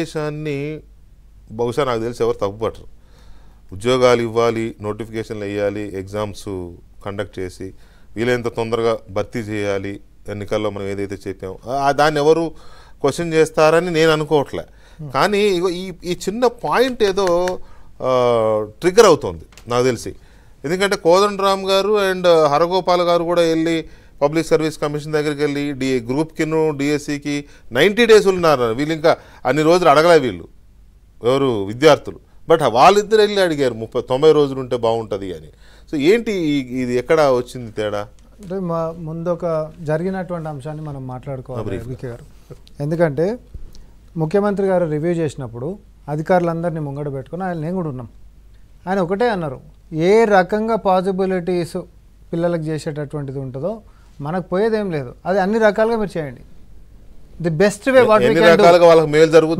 దేశాన్ని బహుశా నాకు తెలిసి ఎవరు తప్పుపట్టరు. ఉద్యోగాలు ఇవ్వాలి, నోటిఫికేషన్లు వేయాలి, ఎగ్జామ్స్ కండక్ట్ చేసి వీలైనంత తొందరగా భర్తీ చేయాలి, ఎన్నికల్లో మనం ఏదైతే చెప్పామో దాన్ని ఎవరు క్వశ్చన్ చేస్తారని నేను అనుకోవట్లే. కానీ ఈ చిన్న పాయింట్ ఏదో ట్రిగ్గర్ అవుతుంది నాకు తెలిసి. ఎందుకంటే కోదండరామ్ గారు అండ్ హరగోపాల్ గారు కూడా వెళ్ళి పబ్లిక్ సర్వీస్ కమిషన్ దగ్గరికి వెళ్ళి గ్రూప్కిను డిఎస్సికి 90 days ఉన్నారు. వీళ్ళు ఇంకా అన్ని రోజులు అడగలే వీళ్ళు ఎవరు విద్యార్థులు. బట్ వాళ్ళిద్దరు వెళ్ళి అడిగారు 90 రోజులు ఉంటే బాగుంటుంది అని. సో ఏంటి ఇది ఎక్కడ వచ్చింది తేడా? అంటే ముందు ఒక జరిగినటువంటి అంశాన్ని మనం మాట్లాడుకోవాలి వికే గారు. ఎందుకంటే ముఖ్యమంత్రి గారు రివ్యూ చేసినప్పుడు అధికారులందరినీ ముంగడ పెట్టుకుని ఆయన నేను కూడా ఉన్నాం. ఆయన ఒకటే అన్నారు, ఏ రకంగా పాసిబిలిటీస్ పిల్లలకు చేసేటటువంటిది ఉంటుందో మనకు పోయేదేం లేదు, అది అన్ని రకాలుగా మీరు చేయండి. ది బెస్ట్ వే వాట్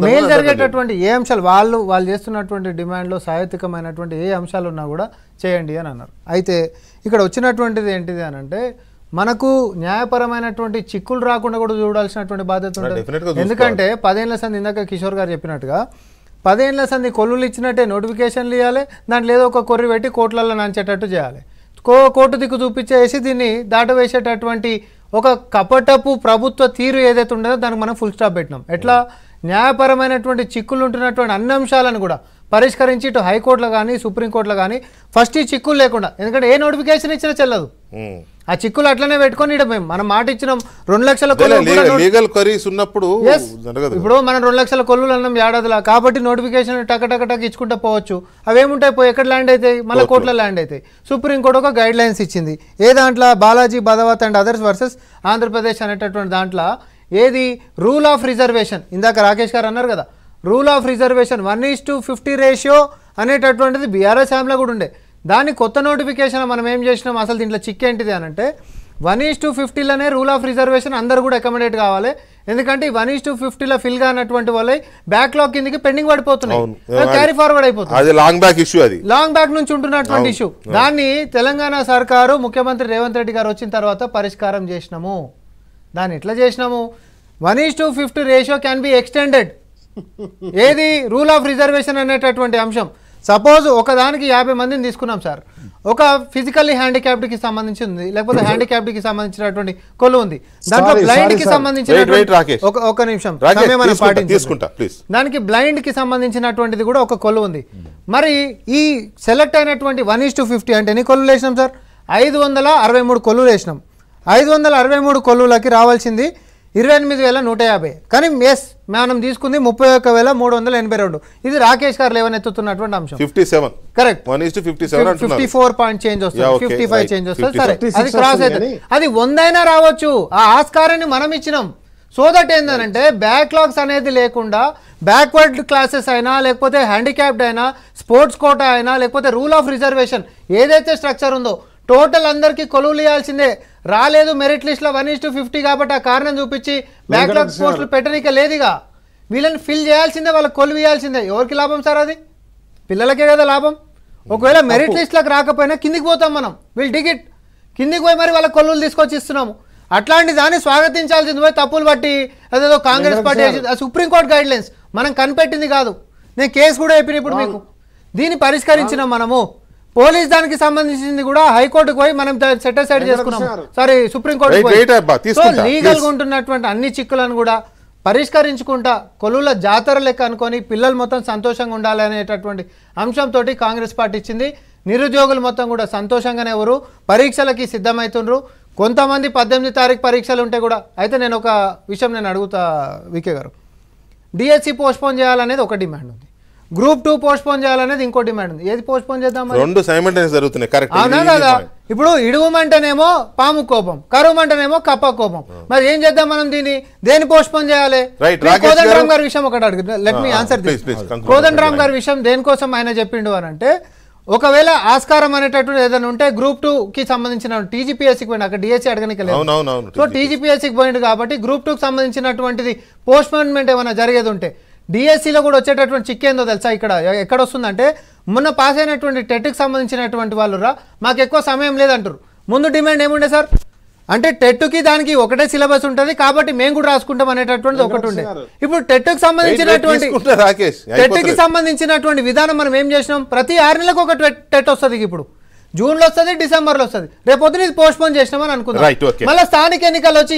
మేలు జరిగేటటువంటి ఏ అంశాలు వాళ్ళు చేస్తున్నటువంటి డిమాండ్లో సాహిత్యకమైనటువంటి ఏ అంశాలు ఉన్నా కూడా చేయండి అని అన్నారు. అయితే ఇక్కడ వచ్చినటువంటిది ఏంటిది అని అంటే మనకు న్యాయపరమైనటువంటి చిక్కులు రాకుండా కూడా చూడాల్సినటువంటి బాధ్యత ఉంటుంది. ఎందుకంటే 10 ఏళ్ల సంది ఇందాక కిషోర్ గారు చెప్పినట్టుగా 10 ఏళ్ల సంది కొల్లులు ఇచ్చినట్టే నోటిఫికేషన్లు ఇవ్వాలి, దాంట్లో ఏదో ఒక కొర్రి పెట్టి కోర్టులలో నంచేటట్టు చేయాలి. కోర్టు దిక్కు చూపించేసి దీన్ని దాటవేసేటటువంటి ఒక కపటపు ప్రభుత్వ తీరు ఏదైతే ఉండదో దానికి మనం ఫుల్ స్టాప్ పెట్టినాం. ఎట్లా న్యాయపరమైనటువంటి చిక్కులు ఉంటున్నటువంటి అన్ని అంశాలను కూడా పరిష్కరించి ఇటు హైకోర్టులో కానీ సుప్రీంకోర్టులో కానీ ఫస్ట్ ఈ చిక్కులు లేకుండా, ఎందుకంటే ఏ నోటిఫికేషన్ ఇచ్చినా చెల్లదు, ఆ చిక్కులు అట్లనే పెట్టుకొని మనం మాట ఇచ్చినాం 2 లక్షల ఉన్నప్పుడు ఇప్పుడు మనం 2 లక్షల కొల్లులు అన్నాం ఏడాదిలా, కాబట్టి నోటిఫికేషన్ టక్ ఇచ్చుకుంటూ పోవచ్చు. అవేముంటాయి పోయి ఎక్కడ ల్యాండ్ అవుతాయి, మళ్ళీ కోర్టులో ల్యాండ్ అవుతాయి. సుప్రీంకోర్టు ఒక గైడ్ లైన్స్ ఇచ్చింది. ఏ దాంట్లో Balaji Badavath and others versus Andhra Pradesh అనేటటువంటి దాంట్లో ఏది రూల్ ఆఫ్ రిజర్వేషన్, ఇందాక రాకేష్ గారు అన్నారు కదా, రూల్ ఆఫ్ రిజర్వేషన్ 1:50 రేషియో అనేటటువంటిది బీఆర్ఎస్ హామీలో కూడా ఉండే. దాని కొత్త నోటిఫికేషన్ మనం ఏం చేసినాం, అసలు దీంట్లో చిక్ ఏంటిది అని అంటే 1:50లోనే రూల్ ఆఫ్ రిజర్వేషన్ అందరూ కూడా అకామిడేట్ కావాలి. ఎందుకంటే 1:50లో ఫిల్ కానటువంటి వాళ్ళే బ్యాక్లాగ్ కిందకి పెండింగ్ పడిపోతున్నాయి, క్యారీ ఫార్వర్డ్ అయిపోతుంది. లాంగ్ బ్యాక్ నుంచి ఉంటున్నటువంటి ఇష్యూ. దాన్ని తెలంగాణ సర్కారు ముఖ్యమంత్రి రేవంత్ రెడ్డి గారు వచ్చిన తర్వాత పరిష్కారం చేసినాము. దాన్ని ఎట్లా చేసినాము, 1:50 రేషియో క్యాన్ బి ఎక్స్టెండెడ్. ఏది రూల్ ఆఫ్ రిజర్వేషన్ అనేటటువంటి అంశం. సపోజ్ ఒకదానికి 50 మందిని తీసుకున్నాం సార్, ఒక ఫిజికల్లీ హ్యాండిక్యాప్డ్కి సంబంధించింది, లేకపోతే హ్యాండిక్యాప్డ్కి సంబంధించినటువంటి కొలు ఉంది, దాంట్లో బ్లైండ్కి సంబంధించిన ఒక నిమిషం దానికి బ్లైండ్కి సంబంధించినటువంటిది కూడా ఒక కొలు ఉంది. మరి ఈ సెలెక్ట్ అయినటువంటి 1:50 అంటే ఎన్ని కొల్లులు వేసినాం సార్, 563 కొల్లులు వేసినాం. 563 కొల్లులకి రావాల్సింది 28,150. కానీ ఎస్ మనం తీసుకుంది 31,382. ఇది రాకేష్ గారు లేవనెత్తుతున్నటువంటి అంశం. 57 కరెక్ట్, 54 పాయింట్ చేంజ్ వస్తుంది, 55 చేంజ్ వస్తుంది. సరే అది క్రాస్ అవుతుంది, అది 100 అయినా రావచ్చు. ఆ ఆస్కారాన్ని మనం ఇచ్చినాం. సో దట్ ఏంటంటే బ్యాక్లాగ్స్ అనేది లేకుండా బ్యాక్వర్డ్ క్లాసెస్ అయినా, లేకపోతే హ్యాండిక్యాప్డ్ అయినా, స్పోర్ట్స్ కోటా అయినా, లేకపోతే రూల్ ఆఫ్ రిజర్వేషన్ ఏదైతే స్ట్రక్చర్ ఉందో టోటల్ అందరికీ కొలువులు ఇవ్వాల్సిందే. రాలేదు మెరిట్ లిస్ట్లో 1:50 కాబట్టి ఆ కారణం చూపించి బ్యాక్లాగ్ పోస్టులు పెట్టడానికి లేదుగా, వీళ్ళని ఫిల్ చేయాల్సిందే, వాళ్ళకి కొలువు ఇవ్వాల్సిందే. ఎవరికి లాభం సార్, అది పిల్లలకే కదా లాభం. ఒకవేళ మెరిట్ లిస్ట్లకు రాకపోయినా కిందికి పోతాం మనం, వీళ్ళు టికెట్ కిందికి పోయి మరి వాళ్ళ కొలువులు తీసుకొచ్చి ఇస్తున్నాము. అట్లాంటి దాన్ని స్వాగతించాల్సింది పోయి తప్పులు బట్టి అదేదో Congress party supreme court guide lines మనం కనిపెట్టింది కాదు. నేను కేసు కూడా చెప్పిన ఇప్పుడు మీకు, దీన్ని పరిష్కరించినాం మనము. పోలీస్ దానికి సంబంధించింది కూడా హైకోర్టుకు పోయి మనం సెట్ సైడ్ చేసుకున్నాం, సారీ సుప్రీంకోర్టు. లీగల్ గా ఉంటున్నటువంటి అన్ని చిక్కులను కూడా పరిష్కరించుకుంటా కొలువుల జాతర లెక్క అనుకొని పిల్లలు మొత్తం సంతోషంగా ఉండాలి అనేటటువంటి అంశంతో కాంగ్రెస్ పార్టీ ఇచ్చింది. నిరుద్యోగులు మొత్తం కూడా సంతోషంగానే ఎవరు పరీక్షలకి సిద్ధమవుతుండ్రు. కొంతమంది 18వ తారీఖు పరీక్షలు ఉంటే కూడా. అయితే నేను ఒక విషయం అడుగుతా వికే గారు, డిఎస్సి పోస్ట్పోన్ చేయాలనేది ఒక డిమాండ్ ఉంది, గ్రూప్ 2 పోస్ట్పోన్ చేయాలనేది ఇంకో డిమాండ్ ఉంది. ఏది పోస్ట్పోన్ చేద్దాం, రెండు సైమల్టేనియస్ జరుగుతున్నాయి. కరెక్ట్ అవునా కదా? ఇప్పుడు ఇడుగుమంటేనేమో పాము కోపం, కరువుమంటేనేమో కప్ప కోపం. మరి ఏం చేద్దాం మనం, దేని పోస్ట్పోన్ చేయాలి? కోదండరామ్ గారి విషయం ఒకటి అడుగు, లెట్ మీ ఆన్సర్. కోదండరామ్ గారి విషయం దేనికోసం ఆయన చెప్పిండు అని అంటే, ఒకవేళ ఆస్కారం అనేటటువంటి ఏదైనా ఉంటే గ్రూప్ 2కి సంబంధించిన టీజీపీఎస్సీకి పోయింది, అక్కడ డిఎస్సీ అడగనికి లేదు. సో టీజీపీఎస్సీకి పోయింది కాబట్టి గ్రూప్ 2కి సంబంధించినటువంటిది పోస్ట్పోన్మెంట్ ఏమైనా జరిగేది ఉంటే డిఎస్సీలో కూడా వచ్చేటటువంటి చిక్ ఏందో తెలుసా, ఇక్కడ ఎక్కడ వస్తుందంటే మొన్న పాస్ అయినటువంటి టెట్కి సంబంధించినటువంటి వాళ్ళు మాకు ఎక్కువ సమయం లేదంటారు. ముందు డిమాండ్ ఏముండే సార్, అంటే టెట్కి దానికి ఒకటే సిలబస్ ఉంటది కాబట్టి మేము కూడా రాసుకుంటాం అనేటటువంటిది ఒకటి ఉండే. ఇప్పుడు టెట్కి సంబంధించినటువంటి విధానం మనం ఏం చేసినాం, ప్రతి 6 నెలలకు ఒక టెట్ వస్తుంది. ఇప్పుడు జూన్లో వస్తుంది, డిసెంబర్లో వస్తుంది. రేపు పొద్దున ఇది పోస్ట్ పోన్ చేసినామని అనుకుందాం. మళ్ళీ స్థానిక ఎన్నికలు వచ్చి